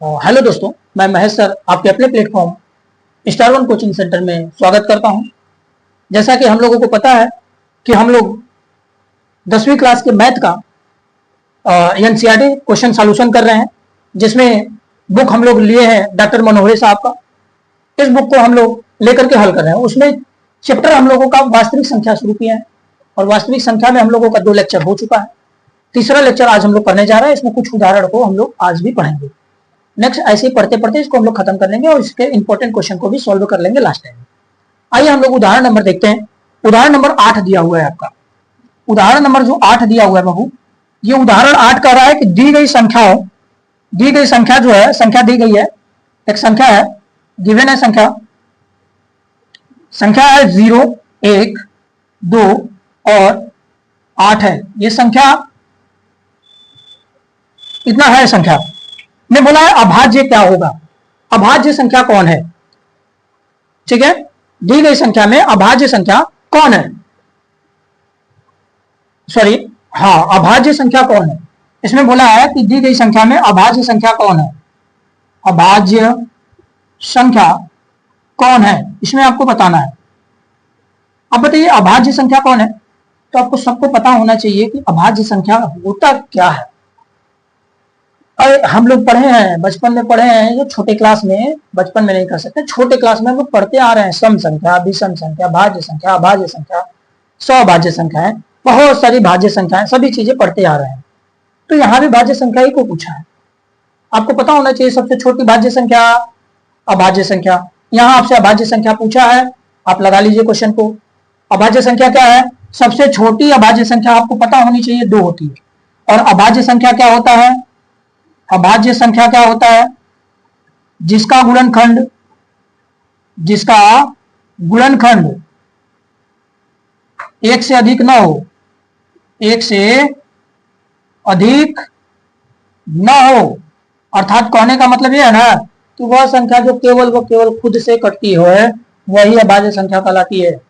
Hello दोस्तों, मैं Mahesh sir आपके अपने platform star one coaching centre में स्वागत करता हूं। जैसा कि हम लोगों को पता है कि हम लोग 10वीं क्लास के मैथ का एनसीईआरटी क्वेश्चन सॉल्यूशन कर रहे हैं, जिसमें बुक हम लोग लिए हैं डॉक्टर मनोहरी साहब का। इस बुक को हम लोग लेकर के हल कर रहे हैं। उसमें चैप्टर हम लोगों का वास्तविक संख्या शुरू किया है और वास्तविक संख्या में हम लोगों का 2 लेक्चर हो चुका है। तीसरा लेक्चर आज हम लोग करने जा रहे हैं। इसमें कुछ उदाहरण को हम लोग आज भी पढ़ेंगे। नेक्स्ट ऐसे ही पढ़ते पढ़ते इसको हम लोग खत्म कर लेंगे और इसके इंपॉर्टेंट क्वेश्चन को भी सॉल्व कर लेंगे लास्ट टाइम। आइए हम लोग उदाहरण नंबर देखते हैं। उदाहरण नंबर 8 दिया हुआ है आपका। उदाहरण नंबर जो 8 दिया हुआ है बाबू, ये उदाहरण 8 कह रहा है कि दी गई संख्या जो है, संख्या दी गई है, एक संख्या है, गिवन है संख्या है 0, 1, 2 और 8 है। ये संख्या इतना है। संख्या ने बोला है अभाज्य क्या होगा। अभाज्य संख्या कौन है? ठीक है, दी गई संख्या में अभाज्य संख्या कौन है? सॉरी, हाँ, अभाज्य संख्या कौन है? इसमें बोला है कि दी गई संख्या में अभाज्य संख्या कौन है। अभाज्य संख्या कौन है, इसमें आपको बताना है। अब बताइए अभाज्य संख्या कौन है। तो आपको सबको पता होना चाहिए कि अभाज्य संख्या होता क्या है। अरे हम लोग पढ़े हैं, बचपन में पढ़े हैं, जो छोटे क्लास में, बचपन में नहीं कर सकते, छोटे क्लास में हम लोग पढ़ते आ रहे हैं। सम संख्या, विषम संख्या, भाज्य संख्या, अभाज्य संख्या, सभाज्य संख्या, बहुत सारी भाज्य संख्याएं, सभी चीजें पढ़ते आ रहे हैं। तो यहाँ भी भाज्य संख्या ही को पूछा है। आपको पता होना चाहिए सबसे छोटी भाज्य संख्या अभाज्य संख्या। यहाँ आपसे अभाज्य संख्या पूछा है, आप लगा लीजिए क्वेश्चन को। अभाज्य संख्या क्या है? सबसे छोटी अभाज्य संख्या आपको पता होनी चाहिए 2 होती है। और अभाज्य संख्या क्या होता है? अभाज्य संख्या क्या होता है? जिसका गुणनखंड 1 से अधिक न हो, 1 से अधिक न हो। अर्थात कहने का मतलब यह है ना कि वह संख्या जो केवल खुद से कटती हो, वही अभाज्य संख्या कहलाती है।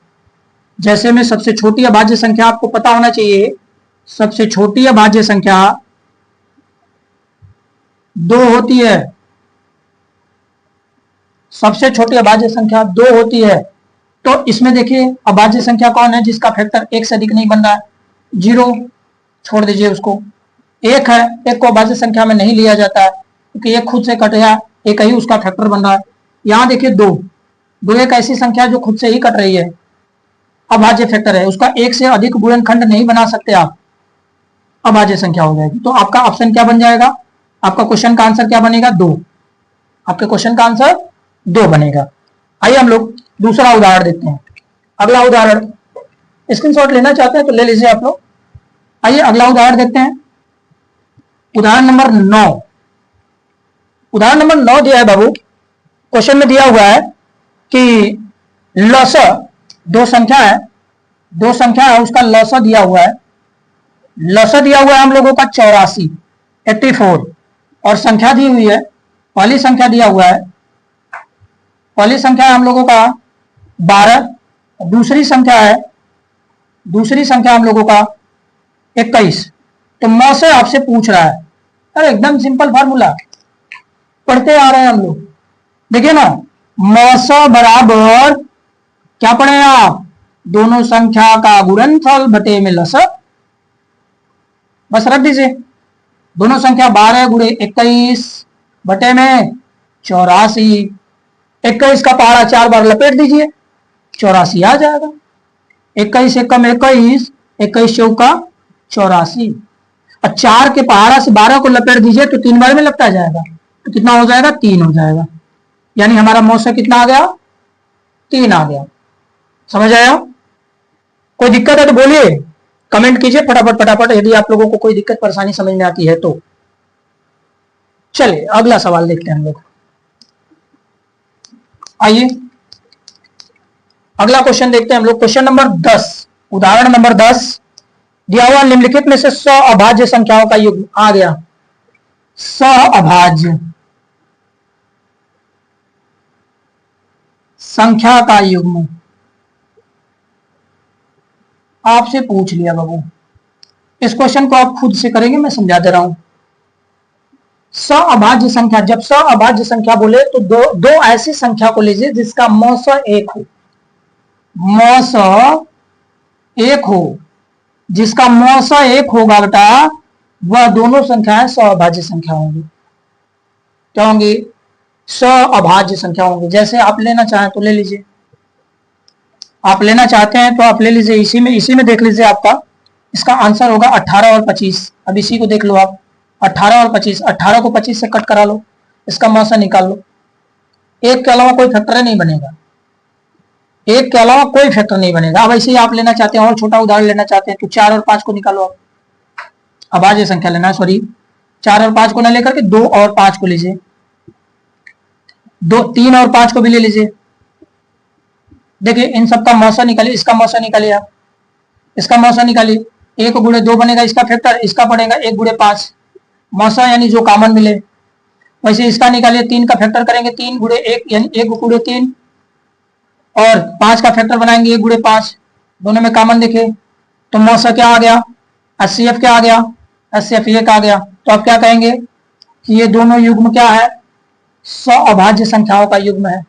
जैसे में सबसे छोटी अभाज्य संख्या आपको पता होना चाहिए, सबसे छोटी अभाज्य संख्या 2 होती है। सबसे छोटी अभाज्य संख्या 2 होती है। तो इसमें देखिए अभाज्य संख्या कौन है जिसका फैक्टर 1 से अधिक नहीं बन रहा है? 0, छोड़ दीजिए उसको। 1 है, 1 को अभाज्य संख्या में नहीं लिया जाता है क्योंकि 1 खुद से कट गया, 1 ही उसका फैक्टर बन रहा है। यहाँ देखिए 2 एक ऐसी संख्या जो खुद से ही कट रही है, अभाज्य फैक्टर है, उसका 1 से अधिक गुणनखंड नहीं बना सकते आप, अभाज्य संख्या हो जाएगी। तो आपका ऑप्शन क्या बन जाएगा? आपका क्वेश्चन का आंसर क्या बनेगा? 2। आपके क्वेश्चन का आंसर 2 बनेगा। आइए हम लोग दूसरा उदाहरण देखते हैं। अगला उदाहरण, स्क्रीनशॉट लेना चाहते हैं तो ले लीजिए आप लोग। आइए अगला उदाहरण देखते हैं। उदाहरण नंबर 9। उदाहरण नंबर 9 दिया है बाबू। क्वेश्चन में दिया हुआ है कि लसा 2 संख्या है, उसका लसा दिया हुआ है। लसा दिया हुआ है हम लोगों का 84, 84, और संख्या दी हुई है, पहली संख्या दिया हुआ है, पहली संख्या है हम लोगों का 12, दूसरी संख्या हम लोगों का 21। तो मौ से आपसे पूछ रहा है, अरे एकदम सिंपल फार्मूला पढ़ते आ रहे हैं हम लोग। देखिए ना, मौसा बराबर क्या पढ़े आप? दोनों संख्या का गुणनफल बटे में लसा। बस रख दीजिए। दोनों संख्या 12 गुणे 21 बटे में 84। 21 का पहाड़ा 4 बार लपेट दीजिए, 84 आ जाएगा। 21 एकम 21, 21 चौका 84। और 4 के पहाड़ा से 12 को लपेट दीजिए तो 3 बार में लपटा जाएगा। तो कितना हो जाएगा? 3 हो जाएगा। यानी हमारा मौसा कितना आ गया? 3 आ गया। समझ आया? कोई दिक्कत है तो बोलिए, कमेंट कीजिए फटाफट यदि आप लोगों को कोई दिक्कत परेशानी समझ में आती है तो। चलिए अगला सवाल देखते हैं हम लोग। आइए अगला क्वेश्चन देखते हैं हम लोग। क्वेश्चन नंबर 10, उदाहरण नंबर 10 दिया हुआ निम्नलिखित में से सअभाज्य संख्याओं का युग्म आ गया। सअभाज्य संख्या का युग्म आपसे पूछ लिया बाबू। इस क्वेश्चन को आप खुद से करेंगे, मैं समझा दे रहा हूं। सअभाज्य संख्या, जब सअभाज्य संख्या बोले तो दो ऐसी संख्या को लीजिए जिसका मौसा एक हो, मौसा एक हो, जिसका मौसा एक होगा बेटा, वह दोनों संख्याएं सअभाज्य संख्या होंगी। क्या होंगी? सअभाज्य संख्या होंगी। जैसे आप लेना चाहें तो ले लीजिए, आप लेना चाहते हैं तो आप ले लीजिए। इसी में देख लीजिए, आपका इसका आंसर होगा 18 और 25। अब इसी को देख लो आप, 18 और 25, 18 को 25 से कट करा लो, इसका मौसा निकाल लो। एक के अलावा कोई फैक्टर नहीं बनेगा, एक के अलावा कोई फैक्टर नहीं बनेगा। अब ऐसे ही आप लेना चाहते हैं और छोटा उदाहरण लेना चाहते हैं तो 4 और 5 को निकालो आप। अभाज्य संख्या लेना है, सॉरी 4 और 5 को ना लेकर के 2 और 5 को लीजिए, 3 और 5 को भी ले लीजिए। देखिए इन सबका मौसा निकालिए, इसका मौसा निकालिए आप, इसका मौसा निकालिए। 1 गुणे 2 बनेगा इसका फैक्टर, इसका पड़ेगा 1 गुणे 5, मौसा यानी जो कॉमन मिले। वैसे इसका निकालिए, 3 का फैक्टर करेंगे 3 गुणे 1 यानी 1 गुणे 3, और 5 का फैक्टर बनाएंगे 1 गुणे 5, दोनों में कॉमन देखे तो मौसा क्या आ गया? HCF क्या आ गया? HCF 1 आ गया। तो आप क्या कहेंगे कि ये दोनों युग्म क्या है? सअभाज्य संख्याओं का युग्म है।